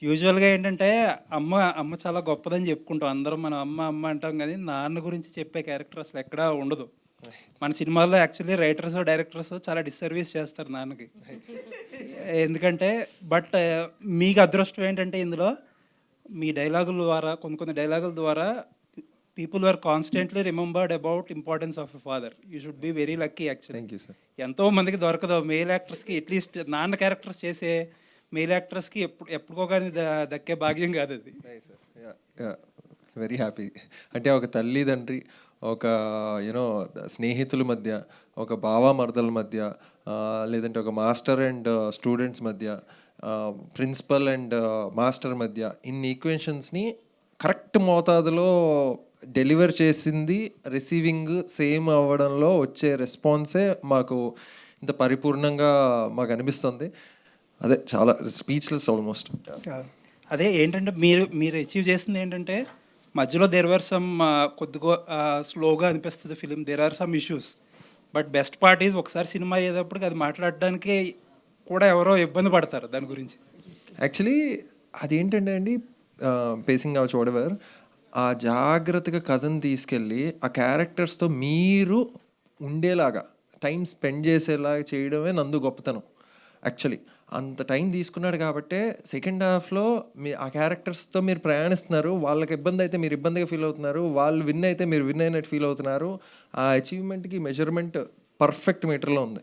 యూజువల్‌గా ఏంటంటే అమ్మ, అమ్మ చాలా గొప్పదని చెప్పుకుంటాం. అందరం మనం అమ్మ, అమ్మ అంటాం గానీ, నాన్న గురించి చెప్పే క్యారెక్టర్ అసలెక్కడా ఉండదు. మన సినిమాల్లో యాక్చువల్లీ రైటర్స్, డైరెక్టర్స్ చాలా డిస్సర్వీస్ చేస్తారు నాన్నకి. ఎందుకంటే బట్ మీకు అదృష్టం ఏంటంటే ఇందులో మీ డైలాగుల ద్వారా కొన్ని కొన్ని డైలాగుల ద్వారా people are constantly remembered about importance of a father. You should be very lucky actually. Thank you sir. ఎంతో మందికి దొరకదు మెయిల్ యాక్టర్స్‌కి అట్‌లీస్ట్ నాన్న క్యారెక్టర్స్ చేసే మెయిల్ యాక్టర్స్‌కి ఎప్పుడుకో గాని దక్కే భాగ్యం కాదది. Very happy. అంటే ఒక తల్లిదండ్రి, ఒక యూనో స్నేహితుల మధ్య, ఒక బావ-మరదల మధ్య, లేదంటే ఒక మాస్టర్ అండ్ స్టూడెంట్స్ మధ్య, ప్రిన్సిపల్ అండ్ మాస్టర్ మధ్య ఇన్ని ఈక్వేషన్స్ని కరెక్ట్ మోతాదులో డెలివర్ చేసింది, రిసీవింగ్ సేమ్ అవ్వడంలో వచ్చే రెస్పాన్సే మాకు ఇంత పరిపూర్ణంగా మాకు అనిపిస్తుంది. అదే చాలా స్పీచ్లెస్ ఆల్మోస్ట్. అదే ఏంటంటే మీరు మీరు అచీవ్ చేసింది ఏంటంటే మధ్యలో దేర్ ఆర్ సమ్ కొద్దిగా స్లోగా అనిపిస్తుంది film, there are some issues. But best part is ఒకసారి సినిమా అయ్యేటప్పటికి అది మాట్లాడడానికి కూడా ఎవరో ఇబ్బంది పడతారు దాని గురించి. యాక్చువల్లీ అదేంటంటే అండి, పేసింగ్ అవ్వచ్చు వాటెవర్, ఆ జాగ్రత్తగా కథను తీసుకెళ్ళి ఆ క్యారెక్టర్స్తో మీరు ఉండేలాగా టైం స్పెండ్ చేసేలాగా చేయడమే నందు గొప్పతనం. యాక్చువల్లీ అంత టైం తీసుకున్నాడు కాబట్టే సెకండ్ హాఫ్లో మీ ఆ క్యారెక్టర్స్తో మీరు ప్రయాణిస్తున్నారు. వాళ్ళకి ఇబ్బంది అయితే మీరు ఇబ్బందిగా ఫీల్ అవుతున్నారు, వాళ్ళు విన్ అయితే మీరు విన్ అయినట్టు ఫీల్ అవుతున్నారు. ఆ అచీవ్మెంట్కి మెజర్మెంట్ పర్ఫెక్ట్ మీటర్లో ఉంది.